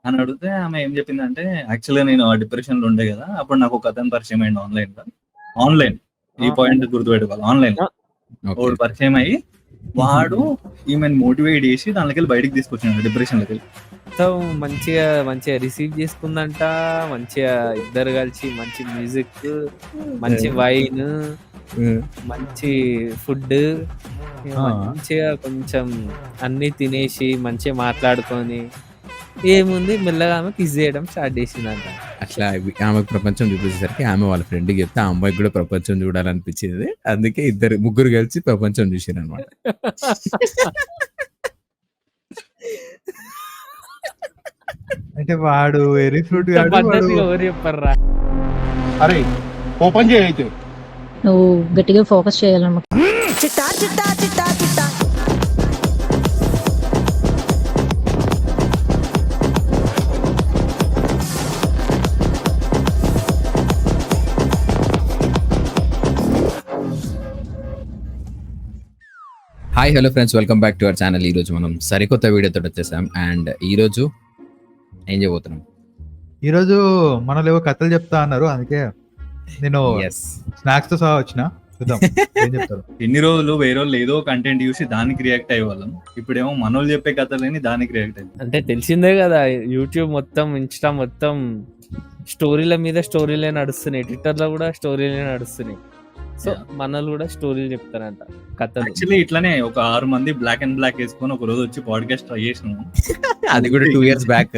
అని అడిగితే ఆమె ఏం చెప్పిందంటే, యాక్చువల్‌గా నేను ఆ డిప్రెషన్‌లో ఉండే కదా! అప్పుడు నాకు ఒక అతను పరిచయం అయ్యిండు ఆన్‌లైన్‌లో. ఆన్‌లైన్ ఈ పాయింట్ గుర్తుపెట్టుకోవాలి. ఆన్‌లైన్‌లో. ఓకే. ఒకడు పరిచయం అయ్యి, వాడు ఈమెను మోటివేట్ చేసి దాంట్లోకెళ్ళి బయటికి తీసుకొచ్చిండు డిప్రెషన్‌లోకెళ్ళి. మొత్తం మంచిగా రిసీవ్ చేసుకుందంట. మంచిగా ఇద్దరు కలిసి మంచి మ్యూజిక్, మంచి వైన్, మంచి ఫుడ్, మంచిగా కొంచెం అన్నీ తినేసి మంచిగా మాట్లాడుకొని ఏముంది మెల్లగా ఆమె కిస్ చేయడం స్టార్ట్ చేసిందంట. అట్లా ఆమెకు ప్రపంచం చూపించేసరికి ఆమె వాళ్ళ ఫ్రెండ్‌కి చెప్తే ఆ అమ్మాయికి కూడా ప్రపంచం చూడాలనిపించింది. అందుకే ముగ్గురు కలిసి ప్రపంచం చూసిరనమాట. అంటే వాడు వెరీ ఫ్రూట్ ఇంత గాడు వాడు. పద్ధతిగా ఎవరు చెప్పర్రా? అరే ఓపెన్ చేయి అయితే. నువ్వు గట్టిగా ఫోకస్ చేయాలన్నమాట. Hi hello friends, welcome back to our channel. ఈరోజు మనం సరికొత్త వీడియోతో వచ్చేసాం. అండ్ ఈరోజు ఏం చేయబోతున్నాం? ఈరోజు మనలో ఏవో కథలు చెప్తా అన్నారు, అందుకే నేను ఎస్, స్నాక్స్ తో సహా వచ్చిన. చూద్దాం ఏం చెప్తారు. ఇన్ని రోజులు వేరేవాళ్ళు ఏదో కంటెంట్ చూసి దానికి రియాక్ట్ అయ్యేవాళ్ళం. ఇప్పుడేమో మనోళ్ళు చెప్పే కథలేని దానికి రియాక్ట్ అయ్యి. అంటే తెలిసిందే కదా, యూట్యూబ్ మొత్తం, ఇన్స్టా మొత్తం స్టోరీల మీద స్టోరీలే నడుస్తున్నాయి. ట్విట్టర్ లో కూడా స్టోరీలే నడుస్తున్నాయి. సో మనలు కూడా స్టోరీలు చెప్తారంట, కథలు. యాక్చువల్లీ ఇట్లానే ఒక 6 మంది బ్లాక్ అండ్ బ్లాక్ వేసుకొని ఒక రోజు వచ్చి పాడ్కాస్ట్ ట్రై చేసినాము. అది కూడా 2 years బ్యాక్.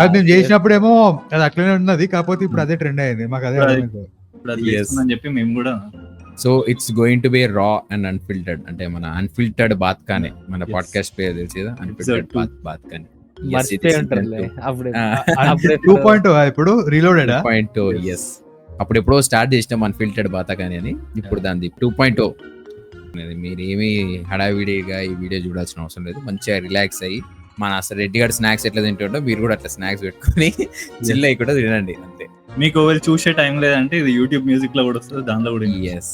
అది నేను చేసినప్పుడేమో అది అట్లనే ఉన్నది, కాకపోతే ఇప్పుడు అదే ట్రెండ్ అయింది. మాకు అదే అర్థమైంది. ఇప్పుడు అది చేస్తుందని చెప్పి మేము కూడా. So it's going to be రా అండ్ అన్ఫిల్టర్డ్, అంటే మన అన్ఫిల్టర్డ్ బాత్ కానీ, మన పాడ్కాస్ట్ పేరు తెలిసి కదా, అన్ఫిల్టర్డ్ బాత్ కానీ. మర్చిపోయి ఉంటారులే అప్పుడే. 2.0 ఇప్పుడు రీలోడెడ్. 2.0 ఎస్, అప్పుడు ఎప్పుడో స్టార్ట్ చేసినాం అన్ఫిల్టర్డ్ బాత్ కానీ అని. ఇప్పుడు దాన్ని 2.0 అనేది. మీరు ఏమి హడావిడిగా ఈ వీడియో చూడాల్సిన అవసరం లేదు. మంచిగా రిలాక్స్ అయ్యి, మన అసలు రెడ్డి గారి స్నాక్స్ ఎట్లా తింటుండో మీరు కూడా అట్లా స్నాక్స్ పెట్టుకొని చిల్ అయ్యి కూడా తినండి అంతే. మీకు ఒకవేళ చూసే టైం లేదంటే ఇది యూట్యూబ్ మ్యూజిక్ లో కూడా వస్తుంది, దాంట్లో కూడా. ఎస్,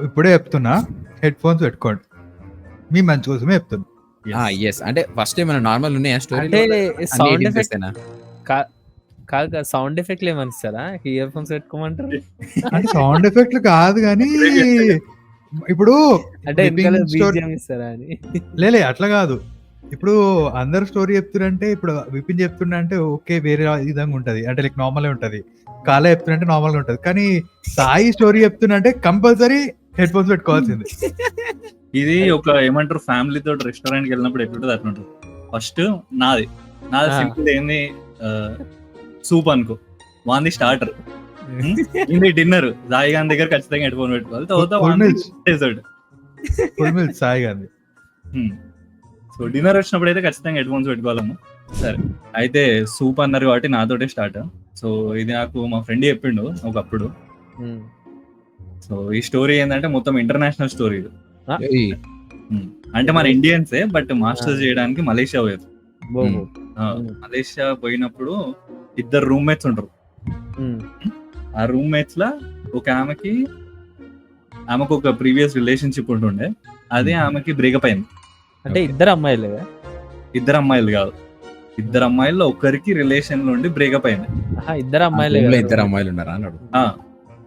ఇప్పుడే చెప్తున్నా, హెడ్ ఫోన్స్ పెట్టుకోండి, మీ మంచి కోసమే చెప్తున్నా. ఎస్, అంటే ఫస్ట్ టైం మన నార్మల్ ఉన్నాయా స్టోరీ? అంటే సౌండ్ ఎఫెక్ట్ కాదు, సౌండ్ ఎఫెక్ట్లు ఏమనిస్తారా? ఇయర్ ఫోన్స్ పెట్టుకోమంటారు అంటే సౌండ్ ఎఫెక్ట్లు కాదు కానీ ఇప్పుడు అంటే story- ఇస్తారా అని. లేలే అట్లా కాదు. ఇప్పుడు అందరు స్టోరీ చెప్తున్నంటే, ఇప్పుడు విపిన్ చెప్తున్నా అంటే ఓకే, వేరే విధంగా ఉంటది, అంటే లైక్ నార్మల్ ఉంటది. కాలా చెప్తున్నంటే నార్మల్ ఉంటది. కానీ సాయి స్టోరీ చెప్తున్నంటే కంపల్సరీ హెడ్ ఫోన్స్ పెట్టుకోవాల్సింది. ఇది ఒక ఏమంటారు, ఫ్యామిలీ తోటి రెస్టారెంట్ కి వెళ్ళినప్పుడు ఎట్లుంటది అట్లుంటది. ఫస్ట్ నాది సింపుల్ ఏంది, సూప్ అనుకో, వాంది స్టార్టర్, ఇది డిన్నర్. సాయి గారి దగ్గర ఖచ్చితంగా హెడ్ ఫోన్ పెట్టుకోవాలి. Full milk Sai Gandhi. So dinner వచ్చినప్పుడు అయితే ఖచ్చితంగా హెడ్ ఫోన్స్ పెట్టుకోవాలము. సరే, అయితే సూప్ అన్నారు కాబట్టి నాతోటే స్టార్ట్. సో ఇది నాకు మా ఫ్రెండ్ చెప్పిండు ఒకప్పుడు. సో ఈ స్టోరీ ఏంటంటే మొత్తం ఇంటర్నేషనల్ స్టోరీ ఇది. అంటే మన ఇండియన్సే, బట్ మాస్టర్స్ చేయడానికి మలేషియా పోయారు. మలేషియా పోయినప్పుడు 2 రూమ్మేట్స్ ఉంటారు. ఆ రూమ్మేట్స్ లా ఒక ఆమెకు ఒక ప్రీవియస్ రిలేషన్షిప్ ఉంటుండే, అది ఆమెకి బ్రేకప్ అయింది. అంటే ఇద్దరు అమ్మాయిలు కాదు, 2 అమ్మాయిల్లో ఒకరికి రిలేషన్ నుండి బ్రేకప్ అయింది. ఇద్దరు అమ్మాయిలు ఉన్నారా అన్నాడు.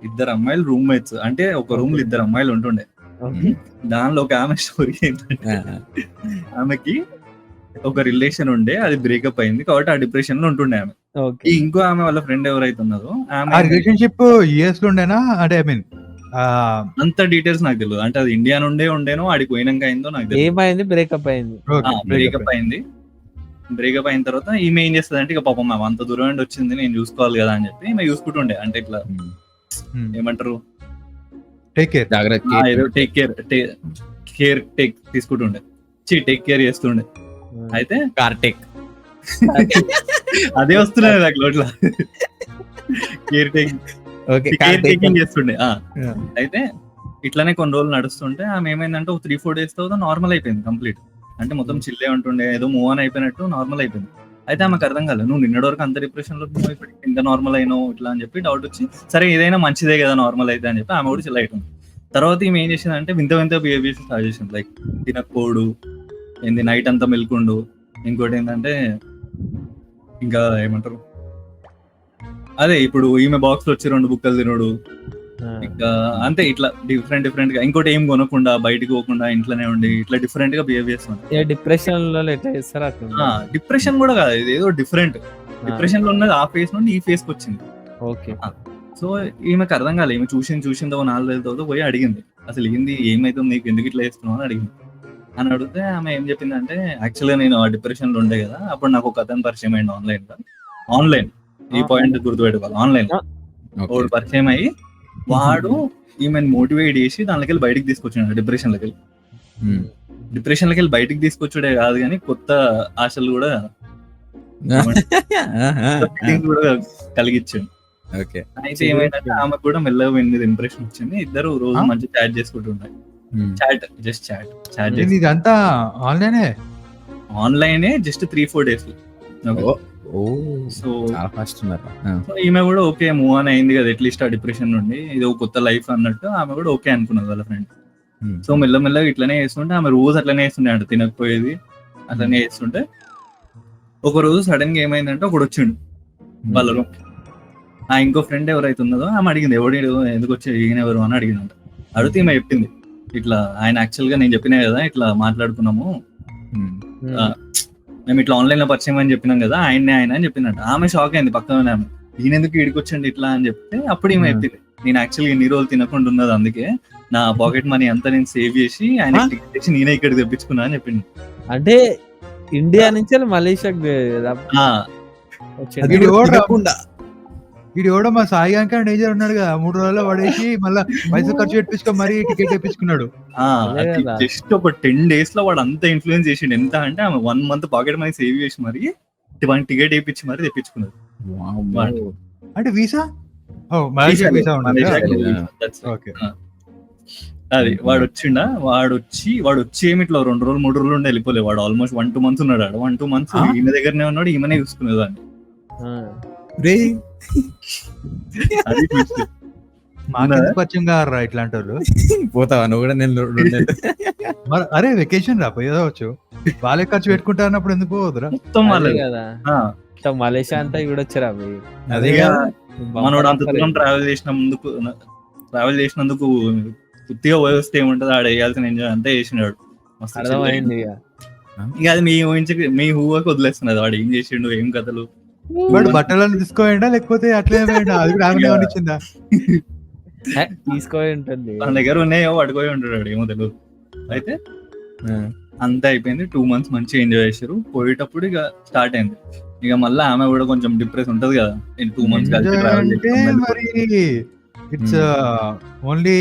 2 అమ్మాయిలు రూమ్మేట్స్, అంటే ఒక రూమ్ లో 2 అమ్మాయిలు ఉంటుండే. దానిలో ఒక ఆమె స్టోరీ ఏంటంటే, ఆమెకి ఒక రిలేషన్ ఉండే, అది బ్రేకప్ అయింది కాబట్టి ఆ డిప్రెషన్ లో ఉంటుండే ఆమె. ఇంకో ఆమె వాళ్ళ ఫ్రెండ్ ఎవరైతే ఉన్నదో ఆ రిలేషన్షిప్ యూఎస్ లో ఉండేనా? అంటే ఐ మీన్ అంత డీటెయిల్స్ నాకు తెలియదు. అంటే అది ఇండియా నుండే ఉండేనో ఆడికి పోయినాక అయిందో నాకు తెలియదు. ఏమైంది? బ్రేకప్ అయింది. బ్రేకప్ అయిన తర్వాత ఈమె ఏం చేస్తుంది అంటే, ఇక పాపం ఆమె అంత దూరం నుండి వచ్చింది, నేను చూసుకోవాలి కదా అని చెప్పి ఈమె చూసుకుంటుండే. అంటే ఇట్లా ఏమంటారు, టేక్ కేర్ తీసుకుంటుండే, టేక్ కేర్ చేస్తుండే. అయితే అదే వస్తున్నాయి నాకు లోట్లా, కేర్ టేకింగ్ చేస్తుండే. అయితే ఇట్లానే కొన్ని రోజులు నడుస్తుంటే ఆమె ఏమైందంటే, ఒక 3-4 days తర్వాత నార్మల్ అయిపోయింది కంప్లీట్. అంటే మొత్తం చిల్లే ఉంటుండే, ఏదో మూవ్ ఆన్ అయిపోయినట్టు నార్మల్ అయిపోయింది. అయితే ఆమెకు అర్థం కాలేదు, నువ్వు నిన్నటి వరకు అంత డిప్రెషన్ లో ఇప్పటికి ఇంత నార్మల్ అయినావు ఇట్లా అని చెప్పి డౌట్ వచ్చి, సరే ఏదైనా మంచిదే కదా నార్మల్ అయితే అని చెప్పి ఆమె కూడా చిల్ అవుతుంది. తర్వాత ఈమె ఏం చేసిందంటే వింత వింత బిహేవియర్ స్టార్ట్ చేసింది. లైక్ తినకపోడు, ఏంది నైట్ అంతా మెల్కుండు, ఇంకోటి ఏంటంటే ఇంకా ఏమంటారు అదే ఇప్పుడు ఈమె బాక్స్ లో వచ్చి 2 బుక్కలు తినడు, ఇంకా అంతే ఇట్లా డిఫరెంట్ గా. ఇంకోటి ఏం కొనకుండా బయటకు పోకుండా ఇంట్లోనే ఉండి ఇట్లా డిఫరెంట్ గా బిహేవ్ చేస్తుంది. డిప్రెషన్ లో ఎట్లా చేస్తారు అట్లా. డిప్రెషన్ కూడా కాదు, ఇది ఏదో డిఫరెంట్. డిప్రెషన్ లో ఉన్నది ఆ ఫేస్ నుండి ఈ ఫేస్ కి వచ్చింది. ఓకే. సో ఈమెకు అర్థం కాలేదు. ఈమె చూసిందో 4 రోజుల తర్వాత పోయి అడిగింది, అసలు ఏంది ఏమైతుంది నీకు, ఎందుకు ఇట్లా చేస్తున్నావు అని అడిగింది. అని అడిగితే ఆమె ఏం చెప్పిందంటే, యాక్చువల్గా నేను ఆ డిప్రెషన్ లో ఉండే కదా, అప్పుడు నాకు ఒక అతను పరిచయం అయ్యింది ఆన్లైన్ ఈ పాయింట్ గుర్తుపెట్టుకోవాలి. ఆన్లైన్ వాడు పరిచయం అయ్యి వాడు ఈమెను మోటివేట్ చేసి దానిలోకి వెళ్ళి బయటకు తీసుకొచ్చాడు. డిప్రెషన్ లోకి వెళ్ళి బయటకు తీసుకొచ్చుడే కాదు కానీ కొత్త ఆశలు కూడా కూడా కలిగించాడు. అయితే ఏమైందంటే ఆమె కూడా మెల్లగా వెళ్ళింది, ఇంప్రెషన్ వచ్చింది. ఇద్దరు రోజు మంచి చాట్ చేసుకుంటున్నారు. చాట్ ఇదంతా ఆన్లైనే జస్ట్ 3-4 days. సో ఈమె కూడా ఓకే మూవ్ ఆన్ అయింది కదా అట్లీస్ట్ ఆ డిప్రెషన్ నుండి, ఇది కొత్త లైఫ్ అన్నట్టు ఆమె కూడా ఓకే అనుకున్నది వాళ్ళ ఫ్రెండ్. సో మెల్లమెల్లగా ఇట్లనే చేస్తుంటే ఆమె రోజు అట్లనే చేస్తుండే అంట, తినకపోయేది అట్లనే చేస్తుంటే ఒక రోజు సడన్ గా ఏమైందంటే ఒకడు వచ్చిండు వాళ్ళలో. ఆ ఇంకో ఫ్రెండ్ ఎవరైతే ఉన్నదో ఆమె అడిగింది, ఎవడు ఎందుకు వచ్చి ఈయన ఎవరు అని అడిగిందంట. అడిగితే ఈమె చెప్పింది, ఇట్లా ఆయన యాక్చువల్ గా నేను చెప్పినా కదా ఇట్లా మాట్లాడుకున్నాము, మేము ఇట్లా ఆన్లైన్ లో పరిచయం అని చెప్పినాం కదా, ఆయన అని చెప్పిందంట. ఆమె షాక్ అయింది, పక్కన ఆమె ఈయన ఎందుకు ఇడికి వచ్చండి ఇట్లా అని చెప్తే అప్పుడు ఈమె చెప్పింది, నేను యాక్చువల్గా ఎన్ని రోజులు తినకుండా ఉన్నది, అందుకే నా పాకెట్ మనీ అంతా నేను సేవ్ చేసి ఆయన టికెట్ తెచ్చి నేనే ఇక్కడికి తెప్పించుకున్నా అని చెప్పింది. అంటే ఇండియా నుంచి మలేషియాకి వీడు ఎవడో మా సాయి అంక డేంజర్ ఉన్నాడు కదా, 3 రోజుల్లో పడేసి మళ్ళీ పైసలు ఖర్చు పెట్టించుకో మరీ టికెట్ తెప్పించుకున్నాడు. జస్ట్ ఒక 10 days లో వాడు అంత ఇన్ఫ్లుయెన్స్ చేసిండు. ఎంత అంటే ఆమె 1 month పాకెట్ మనీ సేవ్ చేసి మరి టికెట్ వేయించి మరి తెప్పించుకున్నాడు. అంటే వీసా అది వాడు వచ్చిండా, వాడు వచ్చి ఏమి ఇట్లా 2 రోజులు 3 రోజులు ఉండి వెళ్ళిపోలేదు. వాడు ఆల్మోస్ట్ 1-2 months ఉన్నాడు. 1-2 months ఈమె దగ్గరనే ఉన్నాడు, ఈమెనే చూసుకునేదాన్ని. పరిచయం కారా ఇట్లాంటి వాళ్ళు? పోతావా నువ్వు కూడా? నేను అరే వెకేషన్ రా పోయేదవచ్చు, వాళ్ళే ఖర్చు పెట్టుకుంటా అన్నప్పుడు ఎందుకు పోదురా? కదా మలేషియా అంతా చూడొచ్చురా. అదే మనోడు అంత దూరం ట్రావెల్ చేసినందుకు పూర్తిగా వస్తే ఏముంటది, ఆడ వేయాల్సిన ఎంజాయ్ అంతా చేసినాడు. అర్థమైంది. ఇక అది మీ ఊహకి వదిలేస్తున్నది, వాడు ఏం చేసిండు ఏం కథలు. వాడు బట్టలను తీసుకోండా లేకపోతే అట్లే అది కూడా ఆమె తీసుకోయి ఉంటుంది, తన దగ్గర ఉన్నాయో పడుకోయి ఉంటాడు ఏమో తెలియదు. అయితే అంతా అయిపోయింది. 2 months మంచిగా ఎంజాయ్ చేశారు. పోయేటప్పుడు ఇక స్టార్ట్ అయింది. ఇక మళ్ళీ ఆమె కూడా కొంచెం డిప్రెస్ ఉంటది కదా, 2 months కలిసి ట్రావెల్ మరి ఇట్స్ ఓన్లీ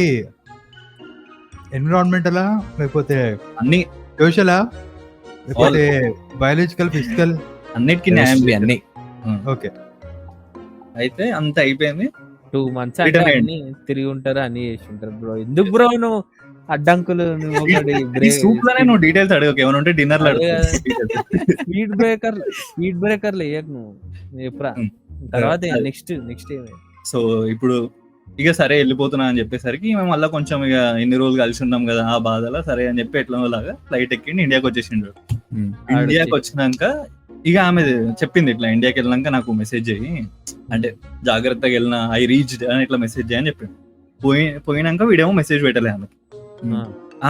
ఎన్విరాన్మెంటలా లేకపోతే అన్ని సోషలా లేకపోతే బయాలజికల్ ఫిజికల్ అన్నిటికీ న్యాయం అన్ని ఓకే. అయితే అంత అయిపోయింది. 2 months అన్ని తిరిగి ఉంటారు, అన్ని చేసి ఉంటారు. బ్రో ఎందుకు బ్రో నువ్వు అడ్డంకులు? సూప్ లోనే నువ్వు డీటెయిల్స్ అడగకు, ఏమైనా ఉంటే డిన్నర్ లో స్పీడ్ బ్రేకర్లు వేయకు నువ్వు ఎప్పుడా. తర్వాత నెక్స్ట్ ఏమైంది? సో ఇప్పుడు ఇక సరే వెళ్ళిపోతున్నా అని చెప్పేసరికి మేము మళ్ళీ కొంచెం ఇక ఎన్ని రోజులు కలిసి ఉన్నాం కదా ఆ బాధలో సరే అని చెప్పి ఎట్లా లాగా ఫ్లైట్ ఎక్కిండి ఇండియాకి వచ్చేసిండు. ఇండియాకి వచ్చినాక ఇక ఆమె చెప్పింది, ఇట్లా ఇండియాకి వెళ్ళినాక నాకు మెసేజ్ చేయి, అంటే జాగ్రత్తగా వెళ్ళినా ఐ రీచ్ అని ఇట్లా మెసేజ్ చేయని చెప్పిండు. పోయినాక వీడేమో మెసేజ్ పెట్టలే ఆమెకి.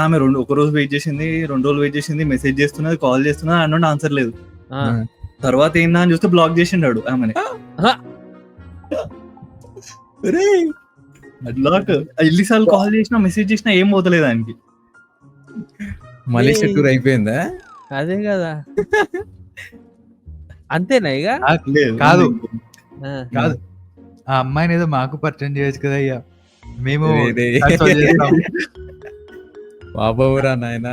ఆమె ఒక రోజు వెయిట్ చేసింది, 2 రోజులు వెయిట్ చేసింది, మెసేజ్ చేస్తున్నది, కాల్ చేస్తున్నది, అన్నోండి ఆన్సర్ లేదు. తర్వాత ఏందా అని చూస్తే బ్లాక్ చేసిండాడు ఆమెని. బ్లాక్ ఎన్నిసార్లు కాల్ చేసినా మెసేజ్ చేసినా ఏం పోతలేదు ఆయనకి. మలేషియా టూర్ అయిపోయిందా? అదే కదా. అంతేనా? ఇక కాదు ఆ అమ్మాయిని ఏదో మాకు పరిచయం చేయొచ్చు కదా అయ్యా, మేము బాబోరా నాయన.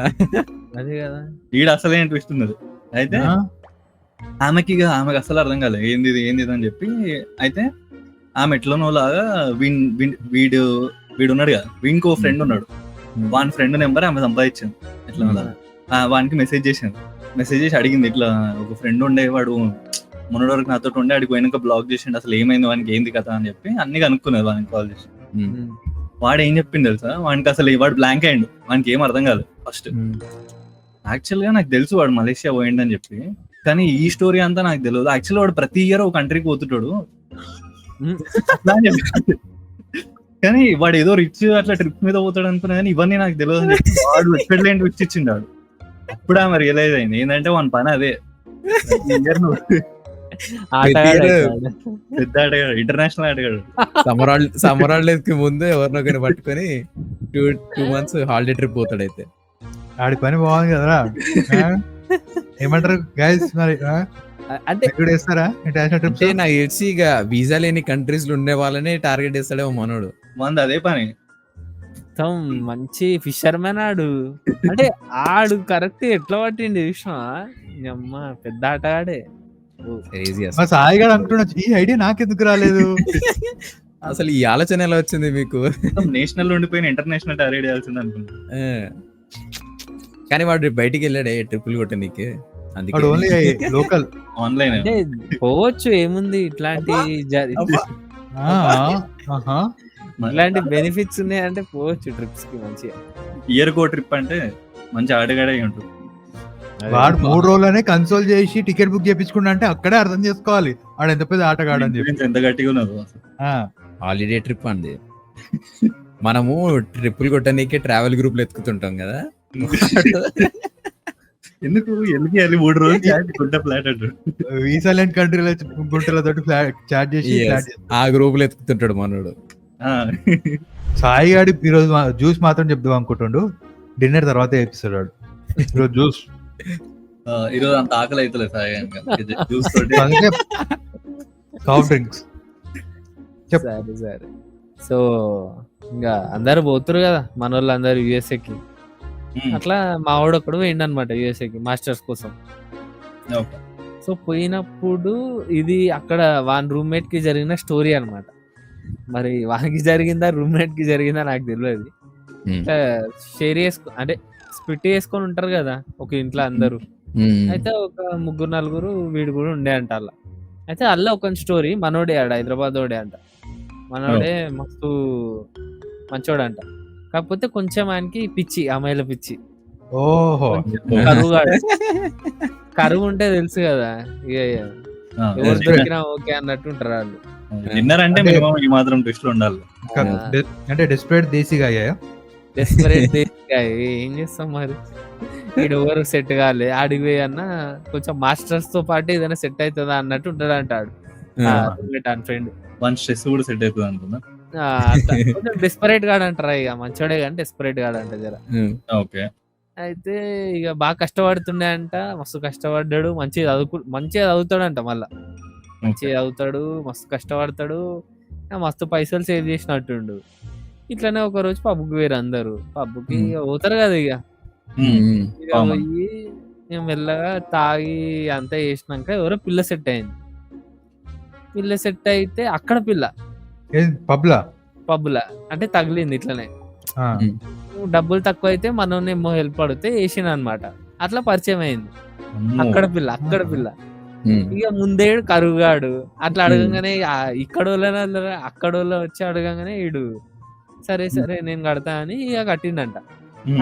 అదే కదా, ఈడ అసలే ట్విస్ట్ ఉన్నది. అయితే ఆమెకి అసలు అర్థం కాలేదు ఏంది అని చెప్పి. అయితే ఆమె ఎట్లనో లాగా వీడు ఉన్నాడు కదా, వీడికో ఫ్రెండ్ ఉన్నాడు, వాని ఫ్రెండ్ నెంబర్ ఆమె సంపాదించింది. ఎట్లా వానికి మెసేజ్ చేసి అడిగింది, ఇట్లా ఒక ఫ్రెండ్ ఉండే వాడు మొన్నటి వరకు నాతో ఉండే, అడిగి పోయినాక బ్లాక్ చేసిండు, అసలు ఏమైంది వానికి ఏంది కదా అని చెప్పి అన్ని కనుక్కున్నది వానికి కాల్ చేసి. వాడు ఏం చెప్పింది తెలుసా, వానికి అసలు వాడు బ్లాంక్ అయ్యిండు, వానికి ఏం అర్థం కాదు ఫస్ట్. యాక్చువల్ గా నాకు తెలుసు వాడు మలేషియా పోయిండని చెప్పి, కానీ ఈ స్టోరీ అంతా నాకు తెలియదు. యాక్చువల్ వాడు ప్రతి ఇయర్ ఒక కంట్రీకి పోతుంటాడు అట్లా అని చెప్పి, కానీ వాడు ఏదో రిచ్ అట్లా ట్రిప్ మీద పోతాడు అనుకున్నా, కానీ ఇవన్నీ నాకు తెలియదు అని చెప్పి వాడు ఎక్కడ లేని రిచ్ ఇచ్చిండాడు. అప్పుడే ఆమె రియలైజ్ అయింది ఏంటంటే వాని పని అదే, పెద్ద ఆటగాడు, ఇంటర్నేషనల్ ఆటగాడు. సమ్మర్ హాలిడేస్ కి ముందు ఎవరినొకరిని పట్టుకొని 2 months హాలిడే ట్రిప్ పోతాడు. అయితే ఆడి పని బాగుంది కదరా. ఏమంటారు గైస్ మరి? అంటే వేస్తారా ఇంటర్నేషనల్ ట్రిప్స్? అంటే నాకు తెలిసి ఇక వీసా లేని కంట్రీస్ లో ఉండే వాళ్ళనే టార్గెట్ చేస్తాడేమో మనోడు. మంది అదే పని. మొత్తం మంచి ఫిషర్మెన్ ఆడు. అంటే ఆడు కరెక్ట్ ఎట్లా పట్టిండి చూసినా, అమ్మ పెద్ద ఆటగాడే. మా సాయి గారు అంటున్నా ఈ ఐడియా నాకెందుకు రాలేదు. అసలు ఈ ఆలోచన ఎలా వచ్చింది మీకు? నేషనల్ ఉండిపోయిన ఇంటర్నేషనల్ టార్గెట్ చేయాల్సింది అనుకుంటా. కానీ వాడు బయటికి వెళ్ళాడే ట్రిపుల్ కొట్టనీకి, అందుకే ఓన్లీ లోకల్ ఆన్లైన్. అంటే పోవచ్చు, ఏముంది ఇట్లాంటి ఇలాంటి బెనిఫిట్స్ ఉన్నాయంటే పోవచ్చు ట్రిప్స్ కి మంచిగా. ఇయర్ కో ట్రిప్ అంటే మంచి ఆటగాడే ఉంటుంది. వాడు 3 రోజులనే కన్సోల్ చేసి టికెట్ బుక్ చేయించుకుంటా అంటే అక్కడే అర్థం చేసుకోవాలి వాడు ఎంత పెద్ద ఆటగాడు అని చెప్పి. ఎంత గట్టిగా ఉన్నదో హాలిడే ట్రిప్ అండి. మనము ట్రిప్పులు కొట్టనీకే ట్రావెల్ గ్రూప్ లో ఎత్తుకుతుంటాం కదా. ఎందుకు వెళ్ళి 3 రోజులు గుంట ఫ్లాట్ అంటాడు. వీసా లేని కంట్రీలో గుంటలతో చాట్ చేసి ఆ గ్రూప్ లో ఎత్తుకుతుంటాడు మనోడు. సాయి గాడి ఈరోజు జ్యూస్ మాత్రం చెప్దాం అనుకుంటుండు, డిన్నర్ తర్వాత ఎపిసోడ్ వాడు. ఈరోజు జ్యూస్, ఈరోజు అంత ఆకలి అవుతలేదు సాయి జ్యూస్ తోటి. Soft drinks. సరే సరే. సో ఇంకా అందరు పోతురు కదా మన వాళ్ళు అందరు యుఎస్ఏకి. అట్లా మా వాడు ఒకడు పోయిండు అనమాట యుఎస్ఏకి మాస్టర్స్ కోసం. సో పోయినప్పుడు ఇది అక్కడ వాన్ రూమ్మేట్ కి జరిగిన స్టోరీ అనమాట. మరి వానికి జరిగిందా రూమ్మేట్ కి జరిగిందా నాకు తెలియదు. షేర్ అంటే స్ప్లిట్ చేసుకొని ఉంటారు కదా ఒక ఇంట్లో అందరూ. అయితే ఒక 3-4 వీడు కూడా ఉండే అంట అలా. అయితే అల్ల ఒక స్టోరీ, మనోడే ఆడ హైదరాబాద్ ఓడే అంట. మనోడే మస్తు మంచోడంట, కాకపోతే కొంచెం ఆయనకి పిచ్చి, అమ్మాయిల పిచ్చి. ఓహో, కరువు ఉంటే తెలుసు కదా, ఇక ఎవరు దొరికినా ఓకే అన్నట్టు ఉంటారు వాళ్ళు. డిన్నర్ అంటే మినిమం ఈ మాత్రం ట్విస్ట్ ఉండాలి. అంటే డెస్పరేట్ దేశీగా అయ్యాయా? డెస్పరేట్ దేశీగా ఏం చేస్తాం మరి, వీడు ఎవరు సెట్ కాలే, ఆడికి పోయి అన్న కొంచెం మాస్టర్స్ తో పాటు ఏదైనా సెట్ అవుతుందా అన్నట్టు ఉంటాడు అంటాడు ఫ్రెండ్. వన్ స్ట్రెస్ కూడా సెట్ అవుతుంది అనుకున్నా. కొంచెం డెస్పరేట్ గాడు అంటారా, ఇక మంచోడే కానీ డెస్పరేట్ గాడు అంట జర. ఓకే. అయితే ఇక బాగా కష్టపడుతుండే అంట, మస్తు కష్టపడ్డాడు, మంచిగా చదువుతాడంట, మళ్ళా మంచిగా చదువుతాడు, మస్తు కష్టపడతాడు, మస్తు పైసలు సేవ్ చేసినట్టుండు. ఇట్లనే ఒక రోజు పబ్కి వేరు అందరు, పబ్కి పోతారు కదా ఇక పోయి మెల్లగా తాగి అంతా చేసినాక ఎవరో పిల్ల సెట్ అయింది. పిల్ల సెట్ అయితే అక్కడ పిల్ల పబ్లా అంటే తగిలింది ఇట్లనే. డబ్బులు తక్కువ అయితే మనోనేమో హెల్ప్ పడితే వేసిన అనమాట, అట్లా పరిచయం అయింది. అక్కడ పిల్ల ఇక ముందేడు కరువుగాడు అట్లా అడగంగానే ఇక్కడ అక్కడ వచ్చి అడగంగానే ఈడు సరే సరే నేను కడతా అని ఇక కట్టిండంట.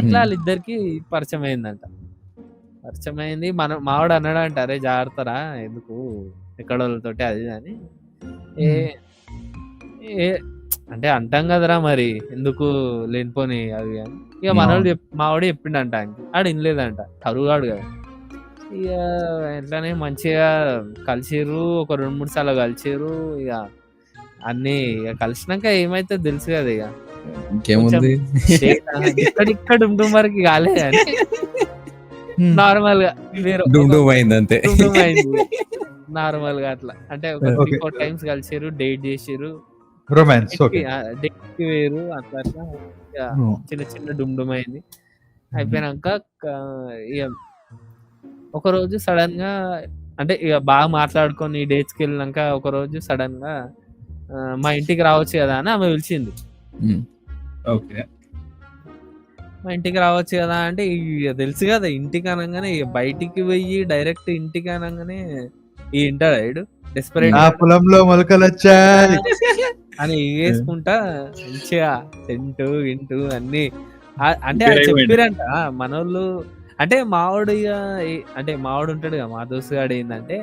అట్లా వాళ్ళిద్దరికి పరిచయం అయిందంట. పరిచయం అయింది. మావాడు అన్నాడంట, అరే జాగ్రత్తరా ఎందుకు ఎక్కడోళ్ళతోటి అది అని. అంటే అంటాం కదరా మరి ఎందుకు లేనిపోని అది అని. ఇక మనోడు మావాడు చెప్పిండంట, ఆడు వినలేదంట, కరువుగాడు కదా. ఇక ఎట్లానే మంచిగా కలిసిర్రు, ఒక 2-3 సార్లు కలిసిర్రు. ఇక అన్ని ఇక కలిసినాక ఏమైతే తెలుసు కదా, ఇక ఇంకేముంది ఇక్కడ వరకు కాలే అని నార్మల్ గా అంతే నార్మల్ గా అట్లా. అంటే ఒక 3-4 టైమ్స్ కలిసిర్రు, డేట్ చేసిర్రు, రొమాన్స్ డేట్ కి వేరు, అట్లా అట్లా చిన్న చిన్న డుమ్ అయింది. అయిపోయినాక ఇక ఒక రోజు సడన్ గా అంటే ఇక బాగా మాట్లాడుకొని డేట్స్ కి వెళ్ళినాక ఒక రోజు సడన్ గా మా ఇంటికి రావచ్చు కదా అని ఆమె పిలిచింది. మా ఇంటికి రావచ్చు కదా అంటే ఇక తెలుసు కదా ఇంటికి అనగానే, ఇక బయటికి పోయి డైరెక్ట్ ఇంటికి అనగానే ఈ ఇంటాడు డెస్పరేట్ ఆ పొలంలో మొలకలు వచ్చాయి. అని వేసుకుంటా మంచిగా సెంటు గింటు అన్ని అంటే Prepare అది అయిపోయిండు. చెప్పిరంట మనోళ్ళు. అంటే మావాడు ఇక అంటే మావాడు ఉంటాడు కదా మా దోస్తు గాడు, ఏంటంటే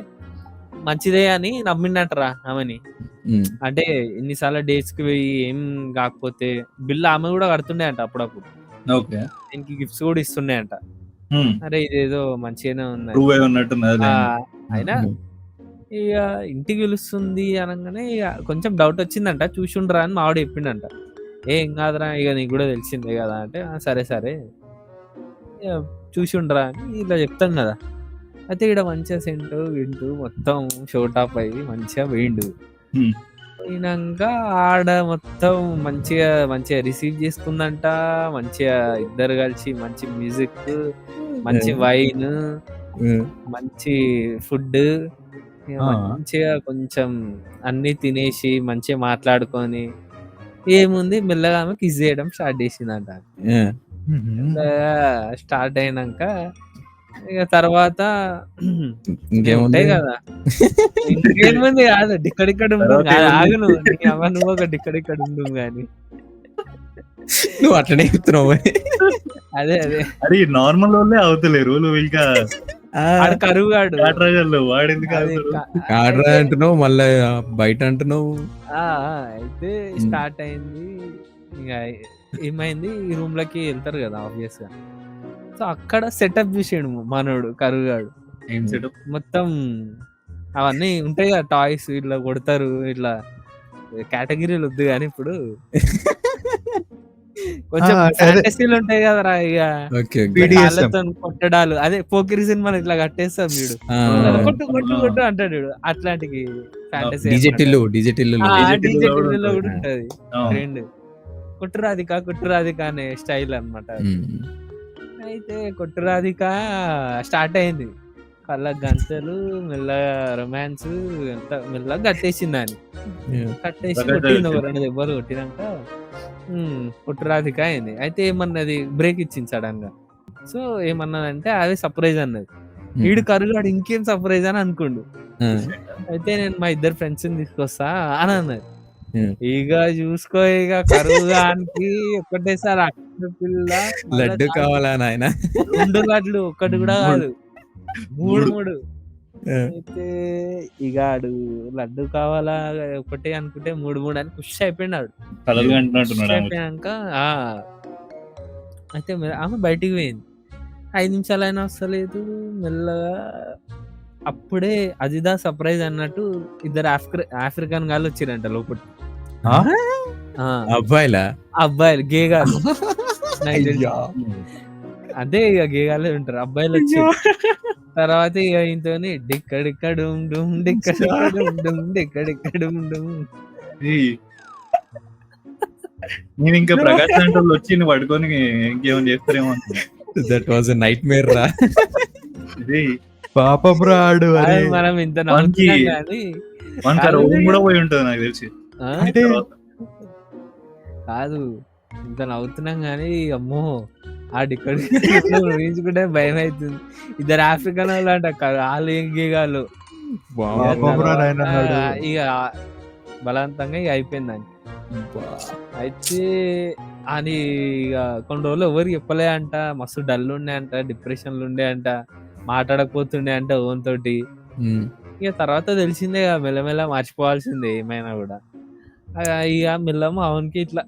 మంచిదే అని నమ్మిండంటరా ఆమెని. ఉమ్, అంటే ఎన్నిసార్లు డేట్స్ కి పోయి ఏం కాకపోతే బిల్లు ఆమె కూడా కడుతుండే అంట అప్పుడప్పుడు. ఓకే. దీనికి గిఫ్ట్స్ కూడా ఇస్తుండే అంట. అరే ఇదేదో మంచిగానే ఉంది ప్రూవ్ అయి ఉన్నట్టున్నది. ఆ, అయినా ఇక ఇంటికి పిలుస్తుంది అనగానే ఇక కొంచెం డౌట్ వచ్చిందంట. చూసిండ్రా అని మావాడు చెప్పిండంట. ఏం కాదురా ఇక నీకు కూడా తెలిసిందే కదా అంటే, "ఆ, సరే సరే ఇక చూసిండ్రా అని ఇలా చెప్తాం కదా." అయితే ఇక్కడ మంచిగా సెంటు వింటూ మొత్తం షోటాప్ అయ్యి మంచిగా పోయిండు. Hmm. పోయినాక ఆడ మొత్తం మంచిగా మంచిగా రిసీవ్ చేసుకుందంట. మంచిగా ఇద్దరు కలిసి మంచి మ్యూజిక్, మంచి వైన్, మంచి ఫుడ్, ఆ. మంచిగా కొంచెం అన్ని తినేసి మంచిగా మాట్లాడుకొని ఏముంది మెల్లగా ఆమె కిస్ చేయడం స్టార్ట్ చేసిందంట. స్టార్ట్ అయినాక ఇక తర్వాత ఇక ఉంటాయి కదా, ఇంకేముంది కాదు డిక్కడిక్కడ ఉండు తర్వాత కాదు, ఏముంది? ఆగు నువ్వు, నీ అమ్మ నువ్వు ఒక డిక్కడిక్కడ ఉండు గాని. నువ్వు అట్లనే చెప్తున్నావు. అదే అదే అరే నార్మల్ వాళ్ళే అవుతలేరు, నువ్వు ఇంకా ఆడ కరువుగాడు. కాటరాజల్లో వాడెందుకు అదే అవుతాడు? ఆర్డర్ అంటున్నావు, మళ్ళీ బయట అంటున్నావు. అయితే స్టార్ట్ అయింది. ఇక ఏమైంది, ఈ రూమ్ లోకి వెళ్తారు కదా ఆబ్వియస్ గా. సో అక్కడ సెటప్ చూసాడు మనోడు కరువుగాడు. ఏం సెటప్? మొత్తం అవన్నీ ఉంటాయి కదా టాయ్స్, ఇట్లా కొడతారు, ఇట్లా కేటగిరీలు వద్దు కానీ ఇప్పుడు కొంచెం ఆ, అదే. ఫ్యాంటసీలు ఉంటాయి కదరా. ఇక ఓకే BDSM. కాళ్ళతో కొట్టడాలు, అదే పోకిరి సినిమాలు ఇట్లా కట్టేస్తాం వీడు, కొట్టు కొట్టు కొట్టు అంటాడు వీడు. అట్లాంటికి ఫ్యాంటసీ డిజిటిల్లు డిజిటిల్లు కూడా కూడా ఉంటది ట్రెండ్. కొట్టు రాధిక అనే స్టైల్ అన్నమాట. అయితే కొట్టు రాధిక స్టార్ట్ అయింది. కళ్ళకు గంతలు, మెల్లగా రొమాన్స్, ఎంత మెల్లగా కట్టేసింది అని. కట్టేసి కొట్టింది, ఒక 2 దెబ్బలు కొట్టినాక కొట్టు రాధిక అయింది. అయితే ఏమన్నది, బ్రేక్ ఇచ్చింది సడన్ గా. సో ఏమన్నదంటే అదే సర్ప్రైజ్ అన్నది. వీడు కరుగాడు ఇంకేం సర్ప్రైజ్ అని అనుకోండు. అయితే నేను మా ఇద్దరు ఫ్రెండ్స్ తీసుకొస్తా అని అన్నది. ఇక చూసుకో, ఇక కరువుగానికి ఒకటేసారి అక్కడ పిల్ల లడ్డు కావాలా నాయన? 2 లడ్లు, ఒక్కటి కూడా కాదు, 3 అయితే ఇక ఆడు లడ్డు కావాలా ఒకటే అనుకుంటే 3 అని ఖుషి అయిపోయినాడు. కలలు ఖుషి అంటున్నట్టున్నాడు. అయిపోయాక అయితే ఆమె బయటికి పోయింది. 5 నిమిషాలైనా వస్తలేదు. మెల్లగా అప్పుడే అదిదా సర్ప్రైజ్ అన్నట్టు ఇద్దరు ఆఫ్రికన్ గాళ్ళు వచ్చిరంట లోపల. అబ్బాయిలా? అబ్బాయిలు గేగాలు, నాకు తెలిసి. అదే ఇక గేగాలే ఉంటారు అబ్బాయిలు వచ్చి. తర్వాత ఇక ఇంతోని డిక్కడిక్కడుం డుమ్ డిక్కడిక్కడుం డుమ్ డిక్కడిక్కడుం డుమ్. నేను ఇంకా ప్రకాశ్ లాంటి వాళ్ళు వచ్చి నువ్వు పడుకొని ఇంకేమైనా చేస్తారేమో అనుకున్నా. That was a nightmare రా. ఇది పాపం రాడు. అరే అది మనం ఇంత నవ్వుతున్నాం కానీ మనకు రోగం కూడా పోయి ఉంటుంది నాకు తెలిసి. ఆ? అంటే కాదు, ఇంత నవ్వుతున్నాం కానీ అమ్మో ఆడిక్కడి ఊహించుకుంటే భయం అవుతుంది. ఇద్దరు ఆఫ్రికన్ వాళ్ళు అంట, వాళ్ళు ఏం గీగాలు. పాపం రా నాయన అన్నాడు. ఇక బలవంతంగా ఇక అయిపోయిందని. అయితే అని ఇక కొన్ని రోజులు ఎవరు చెప్పలే అంట. మస్తు డల్ ఉండే అంట, డిప్రెషన్లు ఉండే అంట, మాట్లాడకపోతుండే అంట ఓన్ తోటి. ఇక తర్వాత తెలిసిందే ఇక మెల్లమెల్ల మర్చిపోవాల్సిందే ఏమైనా కూడా. ఇక మెల్లమ్మ అవునికి ఇట్లా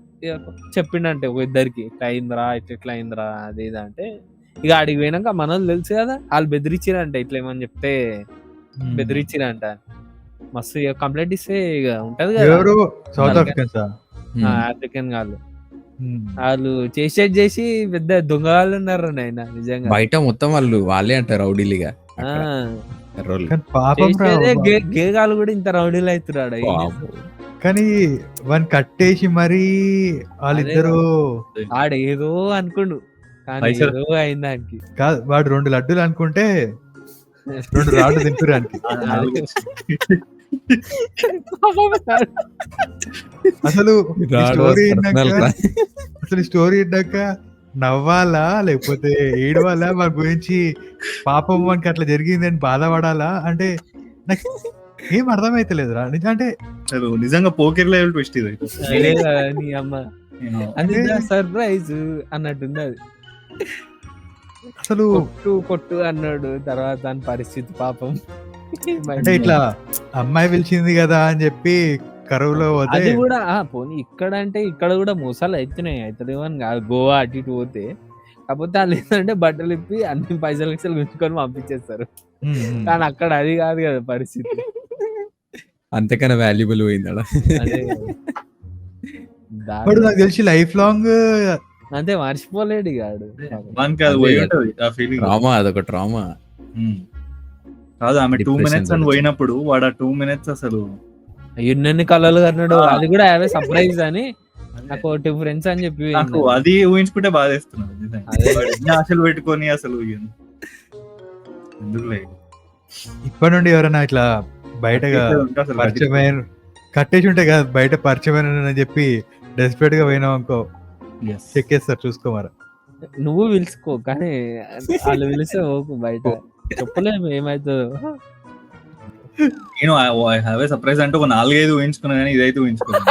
చెప్పిండంటే ఒక ఇద్దరికి, ఇట్లా అయిందిరా ఇట్లా అయిందిరా అది ఇది అంటే. ఇక ఆడికి పోయినాక మనోళ్ళు తెలుసు కదా, వాళ్ళు బెదిరించిరంట. ఇట్లా ఏమని చెప్తే బెదిరించిరంట. మస్తు ఇక కంప్లైంట్ ఇస్తే ఇక ఉంటది కదా, ఎవరు సౌత్ ఆఫ్రికన్స్? ఆఫ్రికన్ వాళ్ళు వాళ్ళు చేసి పెద్ద దొంగ వాళ్ళు ఉన్నారు నాయన నిజంగా. బయట మొత్తం వాళ్ళే అంటారు రౌడీలుగా. పాపం రా. గేగాలు కూడా ఇంత రౌడీలు అవుతున్నాడు. కానీ వన్ కట్టేసి మరి వాళ్ళిద్దరు ఆడ ఏదో అనుకుండు కానీ పైసలు. ఏదో అయింది దానికి. కాదు, వాడు 2 లడ్డూలు అనుకుంటే 2 రాళ్ళు దింపురానికి. అసలు స్టోరీ విన్నాక నవ్వాలా లేకపోతే ఏడవాలా, మన గురించి పాపం మనకి అట్లా జరిగిందని బాధపడాలా? అంటే నాకు ఏం అర్థమైతలేదురా నిజం అంటే. అసలు నిజంగా పోకెర్ లెవెల్ ట్విస్ట్ ఇది అయితే. అదే కదా నీ అమ్మ నేను అది అంటే సర్ప్రైజ్ అన్నట్టుంది అది. అసలు కొట్టు అన్నాడు, తర్వాత దాని పరిస్థితి పాపం. అంటే ఇట్లా అమ్మాయి పిలిచింది కదా అని చెప్పి కరువులో పోతే అది కూడా పోనీ ఇక్కడ అంటే ఇక్కడ కూడా మోసాలు అవుతున్నాయి, అవుతలేమని కాదు. గోవా అటు ఇటు పోతే కాకపోతే వాళ్ళు ఏంటంటే బట్టలు ఇప్పి అన్ని పైసలు ఉంచుకొని పంపించేస్తారు. కానీ అక్కడ అది కాదు కదా పరిస్థితి. అంతకన్నా వాల్యుబుల్ పోయిందా అదే కదా. ఇప్పుడు నాకు తెలిసి లైఫ్ లాంగ్ అంతే మర్చిపోలేడు కాడు. వానికి అది పోయి ఉంటది ఆ ఫీలింగ్. ట్రామా, అదొక ట్రామా. కాదు ఆమె 2 Depression minutes అని తోటి. పోయినప్పుడు వాడు ఆ 2 minutes అసలు ఎన్నెన్ని కళలు కన్నాడు. అది కూడా యావే సర్ప్రైజ్ అని నాకు 2 ఫ్రెండ్స్ అని చెప్పి నాకు విన్నాను. అది ఊహించుకుంటే బాధేస్తున్నది నిజంగా. అదే. వాడు ఎన్ని ఆశలు పెట్టుకొని అసలు ఎందుకులే ఇప్పటి నుండి ఎవరైనా ఇట్లా బయటగా ఉంటే అసలు పరిచయమైన కట్టేసి ఉంటే కదా బయట పరిచయమైన చెప్పి డెస్పరేట్ గా పోయినావు అనుకో Yes. చెక్కేస్తారు చూసుకోమరా. నువ్వు పిలుచుకో కానీ వాళ్ళు పిలిస్తే ఓకు బయట చెప్పలేము ఏమైతుందో. నేను హ్యావ్ ఏ సర్ప్రైజ్ అంటే ఒక 4-5 ఊహించుకున్నా కానీ ఇదైతే ఊహించుకున్నాను.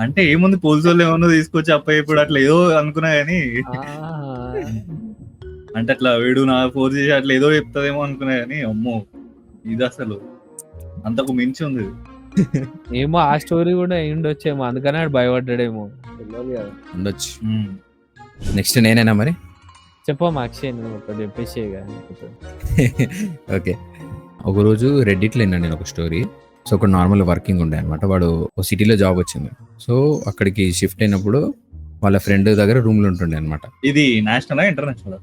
అంటే ఏముంది పోలీసు వాళ్ళు ఏమన్నా తీసుకొచ్చి అప్పయ్య ఇప్పుడు అట్లా ఏదో అనుకున్నా కానీ అంటే అట్లా వీడు నా ఫోర్స్ చేసి అట్లా ఏదో చెప్తాదేమో అనుకున్నా కానీ అమ్మో ఇది అసలు అంతకు మించి ఉంది. ఏమో ఆ స్టోరీ కూడా ఉండొచ్చేమో, అందుకనే ఆడు భయపడ్డాడేమో తెలియదు కదా. ఉండొచ్చు. నెక్స్ట్ నేనేనా మరి? చెప్పమ్మా అక్షయ్, నువ్వు ఒకటి చెప్పేసి ఓకే. ఒకరోజు రెడ్డిట్లో విన్నాను నేను ఒక స్టోరీ. సో ఒక నార్మల్ వర్కింగ్ ఉండే అనమాట. వాడు ఒక సిటీలో జాబ్ వచ్చింది. సో అక్కడికి షిఫ్ట్ అయినప్పుడు వాళ్ళ ఫ్రెండ్ దగ్గర రూమ్ లో ఉంటుండే అనమాట. ఇది నేషనల్ ఇంటర్నేషనల్?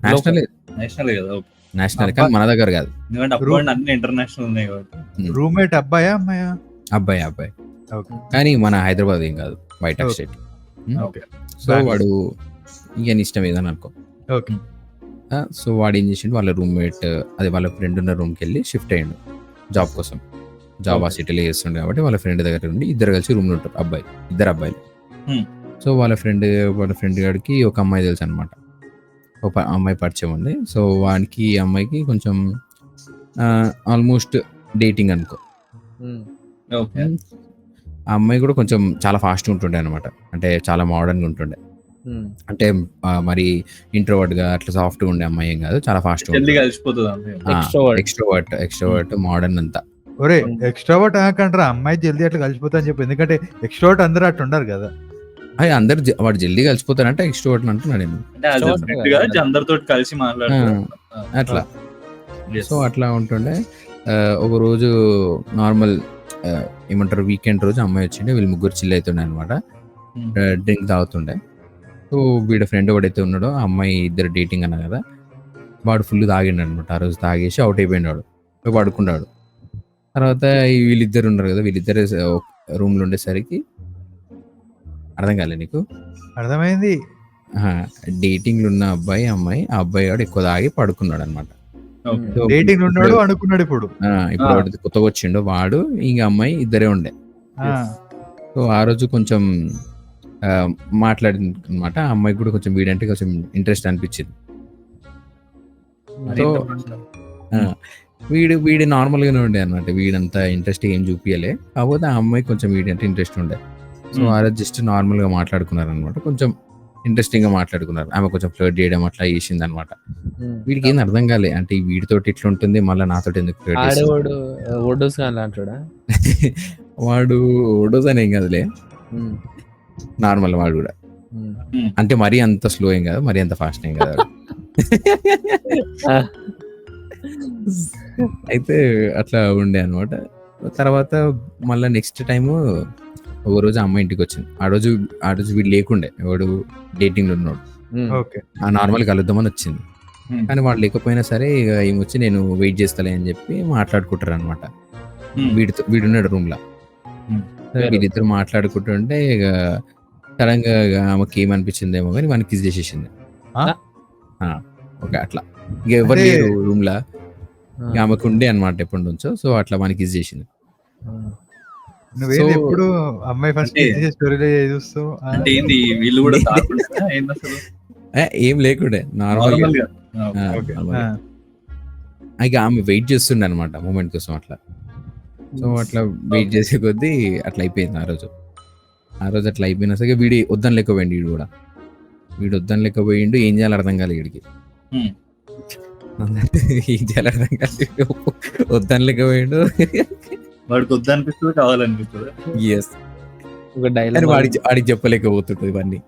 నేషనల్ నేషనల్ కదా. నేషనల్ కానీ మన దగ్గర కాదు, ఎందుకంటే అప్పుడు అన్ని ఇంటర్నేషనల్ ఉన్నాయి కాబట్టి. రూమ్మేట్ అబ్బాయా అమ్మాయా? అబ్బాయి. కానీ మన హైదరాబాద్ ఏం కాదు, బయట స్టేట్. ఓకే. సో వాడు ఇక ఇష్టం ఏదని అనుకో. ఓకే. సో వాడు ఏం చేసిండు, వాళ్ళ రూమ్మేట్ అదే వాళ్ళ ఫ్రెండ్ ఉన్న రూమ్కి వెళ్ళి షిఫ్ట్ అయ్యిండు జాబ్ కోసం. జాబ్ ఆ సిటీలో చేస్తుండే కాబట్టి వాళ్ళ ఫ్రెండ్ దగ్గర ఉండి ఇద్దరు కలిసి రూమ్లో ఉంటారు. ఇద్దరు అబ్బాయిలు. సో వాళ్ళ ఫ్రెండ్ గారికి ఒక అమ్మాయి తెలుసు అనమాట. ఒక అమ్మాయి పరిచయం ఉంది. సో వానికి ఈ అమ్మాయికి కొంచెం ఆల్మోస్ట్ డేటింగ్ అనుకో. ఓకే. ఆ అమ్మాయి కూడా కొంచెం చాలా ఫాస్ట్ ఉంటుండే అనమాట. అంటే చాలా మోడర్న్గా ఉంటుండే. అంటే మరి ఇంట్రోవర్ట్ గా అట్లా సాఫ్ట్ గా ఉండే అమ్మాయి ఏం కాదు, చాలా ఫాస్ట్ కలిసిపోతుంది. ఎక్స్ట్రోవర్ట్ మోడర్న్ అంతా. ఒరే ఎక్స్ట్రావర్ట్ అనకంటారా, అమ్మాయి జల్దీ అట్లా కలిసిపోతా అని చెప్పి. ఎందుకంటే ఎక్స్ట్రావర్ట్ అందరూ అట్లా ఉండరు కదా. అవి అందరు వాడు జల్దీ కలిసిపోతారంటే ఎక్స్ట్రోవర్ట్ అంటున్నాడు నేను. అందరితో కలిసి మాట్లాడుతారు అట్లా. సో అట్లా ఉంటుండే. ఒక రోజు నార్మల్ ఏమంటారు వీకెండ్ రోజు అమ్మాయి వచ్చిండే, వీళ్ళు ముగ్గురు చిల్ అవుతుండే అనమాట. డ్రింక్ తాగుతుండే. సో వీడి ఫ్రెండ్ ఎవడైతే ఉన్నాడో ఆ అమ్మాయి ఇద్దరు డేటింగ్ అన్నా కదా, వాడు ఫుల్ తాగిండు అనమాట. ఆ రోజు తాగేసి అవుట్ అయిపోయినాడు, పడుకున్నాడు. తర్వాత వీళ్ళిద్దరు ఉన్నారు కదా, వీళ్ళిద్దరే రూమ్లో ఉండేసరికి అర్థం కాలే నీకు? అర్థమైంది. డేటింగ్ ఉన్న అబ్బాయి అమ్మాయి, ఆ అబ్బాయి వాడు ఎక్కువ తాగి పడుకున్నాడు అనమాట. డేటింగ్ ఉన్నాడు అనుకున్నాడు. ఇప్పుడు వాడు కొత్తగా వచ్చిండు, వాడు ఇంకా అమ్మాయి ఇద్దరే ఉండే. సో ఆ రోజు కొంచెం మాట్లాడింది అనమాట. ఆ అమ్మాయికి కూడా కొంచెం వీడంటే కొంచెం ఇంట్రెస్ట్ అనిపించింది. సో వీడు నార్మల్ గానే ఉండే అనమాట. వీడంతా ఇంట్రెస్ట్ ఏం చూపించలే, కాకపోతే ఆ అమ్మాయి కొంచెం వీడంటే ఇంట్రెస్ట్ ఉండే. సో ఆ రోజు జస్ట్ నార్మల్ గా మాట్లాడుకున్నారు అనమాట. కొంచెం ఇంట్రెస్టింగ్ గా మాట్లాడుకున్నారు. ఆమె కొంచెం ఫ్లర్ట్ చేయడం అట్లా చేసింది అనమాట. వీడికి ఏం అర్థం కాలే, అంటే వీడితోటి ఇట్లా ఉంటుంది మళ్ళీ నాతోటి ఎందుకు ఫ్లర్ట్ చేస్తుంది. వాడు ఓడోస్ అని ఏం కాదులే, నార్మల్ వాడు కూడా. అంటే మరీ అంత స్లో ఏం కాదు, మరీ అంత ఫాస్ట్ ఏం కాదు. అయితే అట్లా ఉండే అనమాట. తర్వాత మళ్ళీ నెక్స్ట్ టైము ఒక రోజు అమ్మాయి ఇంటికి వచ్చింది. ఆ రోజు వీడు లేకుండే, వాడు డేటింగ్ లో ఉన్నాడు. నార్మల్ కలుద్దామని వచ్చింది, కానీ వాడు లేకపోయినా సరే ఇక ఏమొచ్చి నేను వెయిట్ చేస్తాలే అని చెప్పి మాట్లాడుకుంటారు అనమాట. వీడున్నాడు రూమ్ లా. వీళ్ళిద్దరు మాట్లాడుకుంటుంటే ఇక సడన్ గా ఆమెకి ఏమనిపించిందేమో కానీ మనకి కిస్ చేసేసింది. ఓకే అట్లా ఇక ఎవరు లేరు రూమ్ లా, ఆమెకు ఉండే అనమాట ఎప్పటి నుంచో. సో అట్లా మనకి కిస్ చేసింది. ఎప్పుడు అమ్మాయి ఫస్ట్ స్టోరీలో చూస్తావు అంటే ఏంది వీళ్ళు కూడా ఏం లేకుండే, నార్మల్ ఇక ఆమె వెయిట్ చేస్తుండే అనమాట మూమెంట్ కోసం అట్లా. సో అట్లా వెయిట్ చేసే కొద్దీ అట్లా అయిపోయింది ఆ రోజు అట్లా అయిపోయినా సరే వీడి వద్దని లేకపోయింది. వీడు వద్దని లేకపోయిండు. ఏం చేయాలి అర్థం కాలేదు వీడికి. ఏం చేయాలి అర్థం కాలేదు. వద్దని లేకపోయిండు. వాడికి వద్దనిపిస్తుంది, కావాలనిపిస్తుంది. ఎస్, వాడికి చెప్పలేకపోతుంటుంది ఇవన్నీ.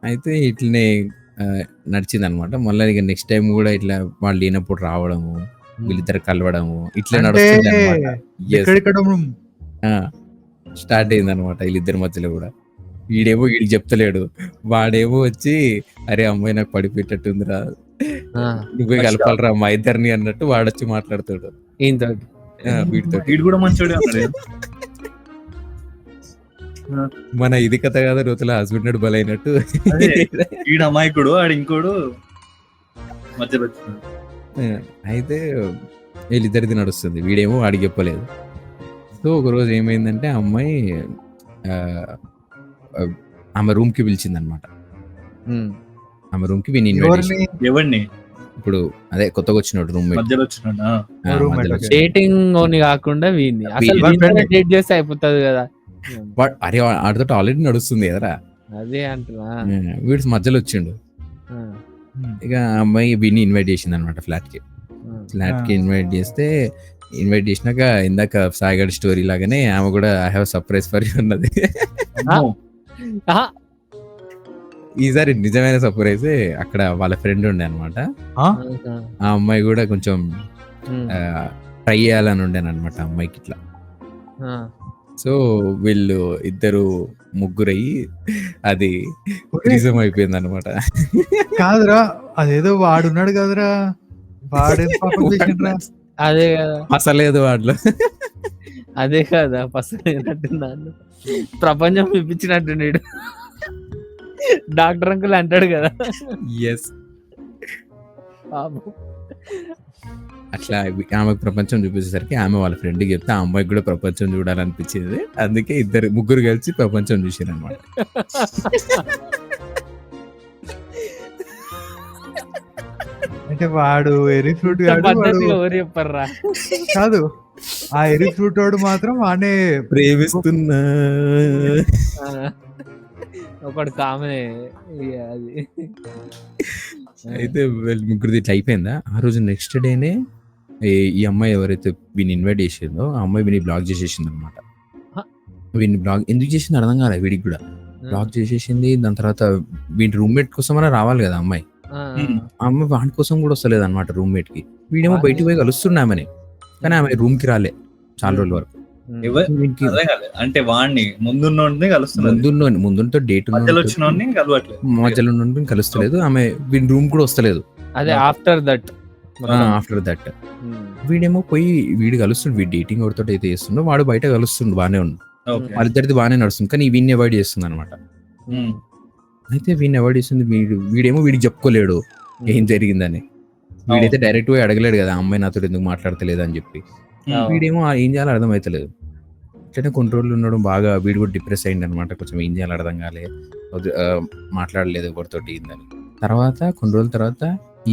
అయితే ఇట్లనే నడిచింది అనమాట. మళ్ళీ ఇక నెక్స్ట్ టైం కూడా ఇట్లా వాళ్ళు లేనప్పుడు రావడము, వీళ్ళిద్దరు కలవడము ఇట్లా నడుస్తుంది అనమాట. స్టార్ట్ అయింది అనమాట వీళ్ళిద్దరి మధ్యలో కూడా. వీడేమో వీడికి చెప్తలేడు, వాడేమో వచ్చి అరే అమ్మాయి నాకు పడిపెట్టట్టుందిరా, నువ్వే కలపాలరా మా ఇద్దరిని అన్నట్టు వాడొచ్చి మాట్లాడుతాడు వీడితో. వీడు కూడా మంచోడే అన్నాడు. మన ఇది కథ కదా రోజుల హస్బెండ్ బలైనట్టు వీడు అమాయకుడు, ఆడు ఇంకోడు మధ్యలో వచ్చినాడు. అయితే వీళ్ళిద్దరిది నడుస్తుంది. వీడేమో వాడికి చెప్పలేదు. సో ఒకరోజు ఏమైందంటే ఆ అమ్మాయి ఆమె రూమ్ కి పిలిచింది అనమాట. ఆమె రూమ్ కి వీని ఎవరిని? ఇప్పుడు అదే కొత్తగా వచ్చినాడు రూమ్ మధ్యలో వచ్చినాడు. డేటింగ్ కాకుండా వీడిని అసలు డేట్ చేస్తే అయిపోతుంది కదా. అరే ఆడితో ఆల్రెడీ నడుస్తుంది కదరా, అదే అంటున్నా. వీడు మధ్యలో వచ్చిండు. ఇక అమ్మాయి వీడిని ఇన్వైట్ చేసింది అనమాట ఫ్లాట్ కి ఇన్వైట్ చేసినాక ఇందాక సాయిగడ్ స్టోరీ లాగానే ఆమె కూడా I have surprise for you అన్నది. ఈసారి నిజమైన సర్ప్రైజ్. అక్కడ వాళ్ళ ఫ్రెండ్ ఉండే అనమాట. ఆ అమ్మాయి కూడా కొంచెం ట్రై చేయాలని ఉండేనమాట అమ్మాయికి ఇట్లా. సో వీళ్ళు ఇద్దరు ముగ్గురయ్యి అది నిజం అయిపోయింది అనమాట. కాదురా, అదేదో వాడున్నాడు కదరా, వాడేం పాపం చేసిండ్రా. అదే కదా అసలేదు వాడిలో. అదే కదా పసలేనట్టున్నాను. ప్రపంచం ఇప్పించినట్టు డాక్టర్ అంకుల్ అంటాడు కదా. ఎస్, అట్లా ఆమెకు ప్రపంచం చూపించేసరికి ఆమె వాళ్ళ ఫ్రెండ్కి చెప్తే ఆ అమ్మాయికి కూడా ప్రపంచం చూడాలనిపించింది. అందుకే ముగ్గురు కలిసి ప్రపంచం చూసారు అనమాట. అంటే వాడు ఎరీ ఫ్రూట్ చెప్పర్రా కాదు, ఆ ఎరీ ఫ్రూట్ వాడు మాత్రం వాడే ప్రేమిస్తున్నా. ఒకటి కామనే అది. అయితే ముగ్గురిది ఇట్లా అయిపోయిందా. ఆ రోజు నెక్స్ట్ డేనే ఈ అమ్మాయి ఎవరైతే వీని ఇన్వైట్ చేసిందో ఆ అమ్మాయి వీని బ్లాక్ చేసేసింది అనమాట. వీని బ్లాక్ ఎందుకు చేసింది అర్థం కాలేదు వీడికి కూడా. బ్లాక్ చేసేసింది. దాని తర్వాత వీడి రూమ్మేట్ కోసమైనా రావాలి కదా అమ్మాయి. ఆ అమ్మాయి వాడి కోసం కూడా వస్తలేదు అనమాట రూమ్మేట్ కి. వీడేమో బయటకు పోయి కలుస్తున్నామని, కానీ ఆమె రూమ్ కి రాలే చాలా రోజుల వరకు. అంటే వాడిని ముందున్నోడిని కలుస్తున్నాడు, ముందుతో డేట్ మధ్యలో కలుస్తలేదు. ఆమె వీడి రూమ్ కూడా వస్తలేదు. అదే ఆఫ్టర్ దట్ వీడేమో పోయి వీడు కలుస్తుండు. వీడు డేటింగ్ ఎవరితో అయితే చేస్తుండో వాడు బయట కలుస్తుండు, బానే ఉంది, వాళ్ళిద్దరిది బానే నడుస్తుంది. కానీ వీడిని అవాయిడ్ చేస్తుంది అనమాట. అయితే వీడిని అవాయిడ్ చేస్తుంది. వీడేమో వీడికి చెప్పుకోలేడు ఏం జరిగిందని. వీడైతే డైరెక్ట్ పోయి అడగలేడు కదా అమ్మాయి నాతో ఎందుకు మాట్లాడతలేదు అని చెప్పి. వీడేమో ఏం చేయాలో అర్థం అవుతలేదు. ఇట్లనే కొన్ని రోజులు ఉండడం బాగా వీడు కూడా డిప్రెస్ అయింది అనమాట. కొంచెం ఏం చేయాలో అర్థం కాలే, మాట్లాడలేదు ఎవరితోటి ఏందని. తర్వాత కొన్ని రోజుల తర్వాత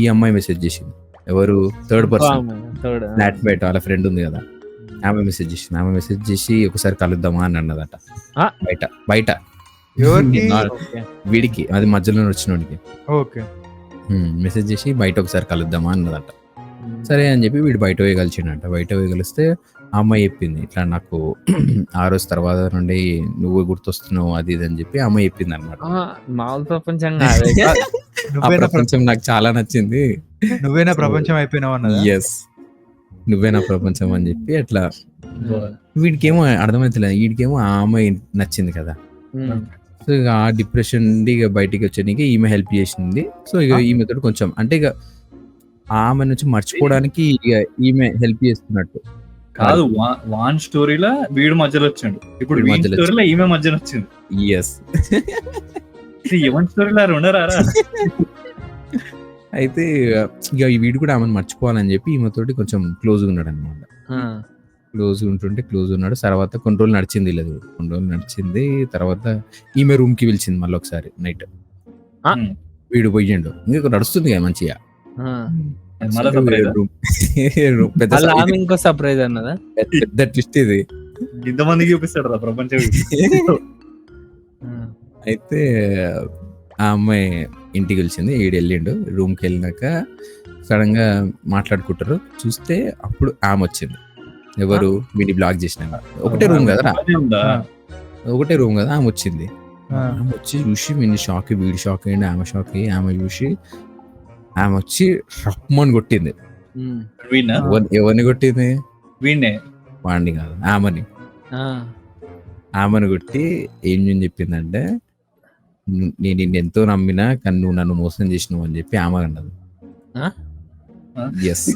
ఈ అమ్మాయి మెసేజ్ చేసింది. ఎవరు? థర్డ్ పర్సన్, ఫ్లాట్మేట్ వాళ్ళ ఫ్రెండ్ ఉంది కదా, ఆమె మెసేజ్ చేసింది. ఆమె మెసేజ్ చేసి ఒకసారి కలుద్దామా అని అన్నదట. బయట వీడికి, అది మధ్యలో వచ్చినోడికి మెసేజ్ చేసి బయట ఒకసారి కలుద్దామా అన్నదట. సరే అని చెప్పి వీడు బయట పోయి కలిసిండట. బయట పోయి కలిస్తే ఆ అమ్మాయి చెప్పింది ఇట్లా నాకు ఆ రోజు తర్వాత నుండి నువ్వు గుర్తొస్తున్నావు అది ఇది అని చెప్పి అమ్మాయి చెప్పింది అనమాట. ప్రపంచం నాకు చాలా నచ్చింది, నువ్వేనా ప్రపంచం అయిపోయినావు అన్నది. ఎస్, నువ్వేనా ప్రపంచం అని చెప్పి అట్లా. వీడికేమో అర్థమైతలేదు, వీడికేమో ఆ అమ్మాయి నచ్చింది కదా. సో ఇక ఆ డిప్రెషన్ ఇక బయటికి వచ్చేకి ఈమె హెల్ప్ చేసింది. సో ఇక ఈమెతో కొంచెం అంటే ఇక ఆమె నుంచి మర్చిపోవడానికి ఇక ఈమె హెల్ప్ చేస్తున్నట్టు కాదు. వాన్ స్టోరీలో వీడు మధ్యలో వచ్చాడు, ఇప్పుడు స్టోరీలో ఈమె మధ్యలో వచ్చింది. ఎస్, ఎవరి స్టోరీలో ఉండరారా. అయితే ఇక వీడు కూడా ఆమెను మర్చిపోవాలని చెప్పి ఈమెతోటి కొంచెం క్లోజ్గా ఉన్నాడు అనమాట. క్లోజ్ ఉన్నాడు. తర్వాత కొన్ని రోజులు నడిచింది లేదు, కొన్ని రోజులు నడిచింది. తర్వాత ఈమె రూమ్ కి పిలిచింది మళ్ళీ ఒకసారి నైట్. వీడు పోయిండు, ఇంకా నడుస్తుంది కదా మంచిగా. మళ్ళా surprise ఆ? పెద్ద అలా ఆమె ఇంకో సర్ప్రైజ్ అన్నదా? పెద్ద ట్విస్ట్ ఇది. ఇంతమందికి చూపిస్తాడు రా ప్రపంచం. అయితే ఆ అమ్మాయి ఇంటికి వెళ్ళింది, ఈడు వెళ్ళిండు. రూమ్కి వెళ్ళినాక సడన్ గా మాట్లాడుకుంటారు. చూస్తే అప్పుడు ఆమె వచ్చింది. ఎవరు? వీడి బ్లాక్ చేసిన. ఒకటే రూమ్ కదా, ఉందా? ఒకటే రూమ్ కదా. ఆమె వచ్చింది. ఆ. ఆమె వచ్చి చూసి వీడిని షాక్, వీడి షాక్ అయ్యింది, ఆమె షాక్ అయ్యి ఆమె చూసి ఆమె వచ్చి రప్పమని కొట్టింది. వీణా? ఎవరిని కొట్టింది? వీణ్ణే. వాడిని కాదు, ఆమెని. ఆమెను కొట్టి ఏం చెప్పిందంటే, నేను నిన్ను ఎంతో నమ్మినా కానీ నువ్వు నన్ను మోసం చేసినావు అని చెప్పి ఆమె అన్నది. ఎస్.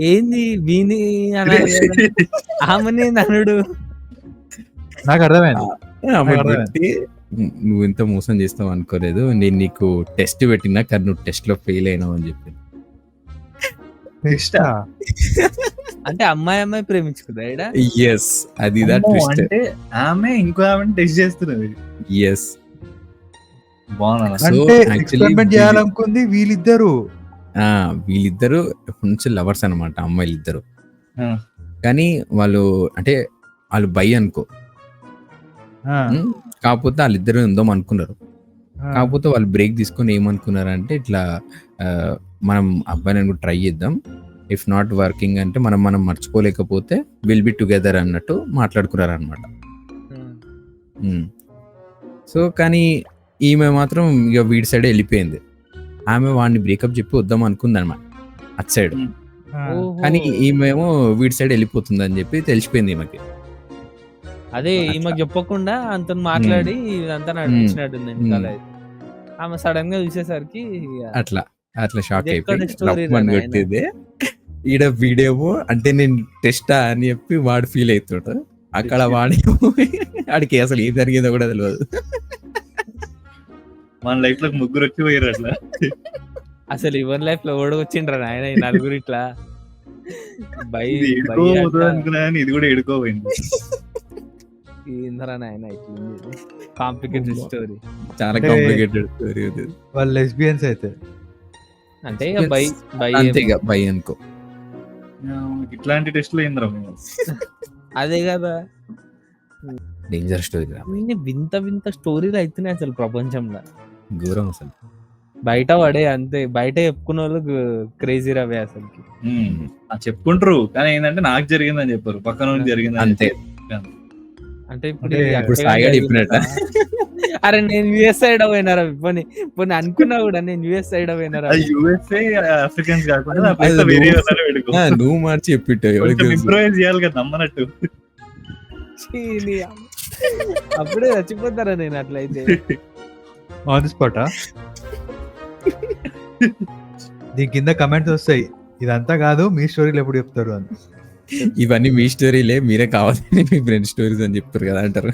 ఏంది వీని ఆమెనే నన్నుడు? నాకు అర్థమైంది. ఆమె కొట్టి నువ్వు ఇంత మోసం చేస్తావు అనుకోలేదు, నేను నీకు టెస్ట్ పెట్టినా కానీ నువ్వు టెస్ట్ లో ఫెయిల్ అయినావు అని చెప్పింది. అంటే అమ్మాయి ప్రేమించుకుందా ఈడ? ఎస్, అది ట్విస్ట్. అంటే ఆమె ఇంకో ఆమె టెస్ట్ చేస్తున్నది. ఎస్. బాగున్నా. So, అంటే actually ఎక్స్పెరిమెంట్ చేయాలనుకుంది వీళ్ళిద్దరు. వీళ్ళిద్దరు ఎప్పటి నుంచి లవర్స్ అనమాట, అమ్మాయిలు ఇద్దరు. ఆ. కానీ వాళ్ళు అంటే వాళ్ళు బై అనుకో. ఆ, కాకపోతే వాళ్ళిద్దరు ఉందాం అనుకున్నారు. ఆ, కాకపోతే వాళ్ళు బ్రేక్ తీసుకొని ఏమనుకున్నారంటే, ఇట్లా మనం అబ్బాయిని కూడా ట్రై చేద్దాం, ఇఫ్ నాట్ వర్కింగ్ అంటే మనం మర్చిపోలేకపోతే విల్ బి టుగెదర్ అన్నట్టు మాట్లాడుకున్నారు అనమాట. సో కానీ ఈమె మాత్రం ఇక వీడి సైడ్ వెళ్ళిపోయింది. ఆమె వాడిని బ్రేకప్ చెప్పి వద్దాం అనుకుంది అనమాట అటు సైడ్. ఆ. కానీ ఈమెమో వీడి సైడ్ వెళ్ళిపోతుంది అని చెప్పి తెలిసిపోయింది ఈమెకి. అదే ఈమెకు చెప్పకుండా అంత మాట్లాడి ఇదంతా నడిపించినట్టుంది వెనకాల. ఆమె సడన్ గా చూసేసరికి అట్లా షాక్ ఇది ఎక్కడ అయిపోయి story రా రప్పమని నాయనా? కొట్టింది. ఈడ వీడేమో అంటే నేను టెస్టా అని చెప్పి వాడు ఫీల్ అవుతాడు. అక్కడ వాడికి అసలు ఏం జరిగిందో కూడా తెలియదు. మన లైఫ్ లో ముగ్గురు వచ్చి పోయారు అట్లా. అసలు ఎవరి లైఫ్ లో ఓడి వచ్చిండ్రా నాయన ఈ నలుగురు ఇట్లా. బై ఇది ఎడుకోబోతుంది అనుకున్నా కానీ ఇది కూడా ఎడుకోపోయింది. ఏందరా నాయన ఇట్లా కాంప్లికేటెడ్ స్టోరీ. చాలా అంటే కాంప్లికేటెడ్ స్టోరీ ఇది. వాళ్ళు లెస్బియన్స్ అయితే. అంటే ఇక బై అంతే ఇక బై అనుకో. ఇట్లాంటి టెస్ట్లు అయిందిరా మేము. అదే కదా, డేంజర్ స్టోరీ, ఇన్ని వింత వింత స్టోరీలు అవుతున్నాయి అసలు ప్రపంచంలో. ఘోరం అసలు. బయట పడే అంతే, బయట చెప్పుకున్న వాళ్ళు క్రేజీ రవే అసలుకి. చెప్పుకుంటారు కానీ ఏంటంటే నాకు జరిగిందని చెప్పారు, పక్కన వాళ్ళకి జరిగిందని అంతే. చెప్పారు. అంటే ఇప్పుడు అంటే ఇది ఇప్పుడు అక్కడే సాయిగా జరిగిందా? చెప్పినట్ట. అరే నేను యుఎస్ సైడ్ పోయినారా పోనీ పోనీ అనుకున్నా కూడా నేను యుఎస్ సైడ్ పోయినారా. అది USA ఆఫ్రికన్స్ కాకుండా ఆ place లో వేరే వాళ్ళని పెట్టుకో. నువ్వు మార్చి చెప్పిట్టు కొంచెం ఇంప్రూవైజ్ చేయాలి కదా నమ్మనట్టు. ఛీ, నీ అమ్మ. అప్పుడే చచ్చిపోతారా నేను అట్లయితే. ఆన్ ది స్పాటా? దీని కింద కమెంట్స్ వస్తాయి, ఇదంతా కాదు మీ స్టోరీలు ఎప్పుడు చెప్తారు అని. ఇవన్నీ మీ స్టోరీలే, మీరే కావాలని మీ ఫ్రెండ్ స్టోరీస్ అని చెప్తారు కదా అంటారు.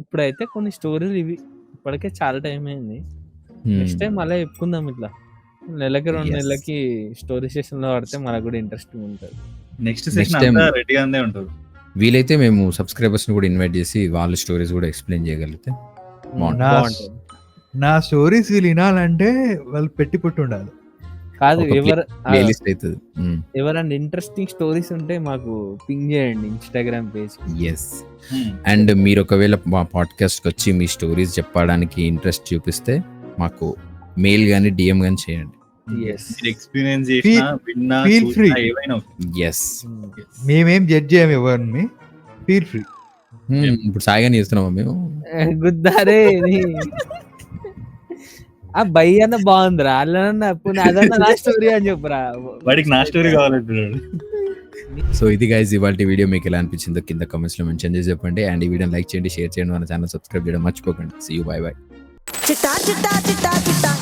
ఇప్పుడైతే కొన్ని స్టోరీలు ఇవి ఇప్పటికే చాలా టైం అయింది. నెక్స్ట్ టైం మళ్ళీ చెప్పుకుందాం ఇట్లా. నెలకి 2 Yes. నెలలకి స్టోరీ సెషన్ లో పడితే మనకు కూడా ఇంట్రెస్టింగ్ ఉంటుంది. నెక్స్ట్ సెషన్ time- అంతా రెడీగానే ఉంటుంది. వీలైతే మేము సబ్స్క్రైబర్స్ ని కూడా ఇన్వైట్ చేసి వాళ్ళ స్టోరీస్ కూడా ఎక్స్ప్లెయిన్ చేయగలిగితే బాగుంటుంది. బాగుంటుంది. నా స్టోరీస్ వీళ్ళు వినాలంటే వాళ్ళు పెట్టి పుట్టి ఉండాలి. కాదు ఒక ప్లేలిస్ట్ అవుతుంది. ఎవరైనా ఇంట్రెస్టింగ్ స్టోరీస్ ఉంటే మాకు పింగ్ చేయండి ఇన్స్టాగ్రామ్ పేజ్. ఎస్. అండ్ మీరు ఒకవేళ మా పాడ్కాస్ట్ వచ్చి మీ స్టోరీస్ చెప్పడానికి ఇంట్రెస్ట్ చూపిస్తే మాకు మెయిల్ గానీ DM గానీ చేయండి. ఎక్స్పీరియన్స్ చేసినా విన్నా feel చూసినా free. ఏవైనా okay. ఎస్. మేమేం జడ్జ్ చేయము ఎవరిని. Feel free. ఇప్పుడు సాయిగా చేస్తున్నామా మేము? గుద్దారే ఆ బై అన్న బాగుందిరా, అల్లనన్నా అదన్నా నా స్టోరీ అని చెప్పురా. వాడికి నా స్టోరీ కావాలంటున్నాడు. సో ఇది గైస్ ఇవాళ వీడియో మీకు ఎలా అనిపించిందో కింద కామెంట్స్ లో మెన్షన్ చేసి చెప్పండి. అండ్ ఈ వీడియోని లైక్ చేయండి, షేర్ చేయండి, మన ఛానల్ సబ్స్క్రైబ్ చేయడం మర్చిపోకండి. See you, bye bye. చిట్టా చిట్టా చిట్టా చిట్టా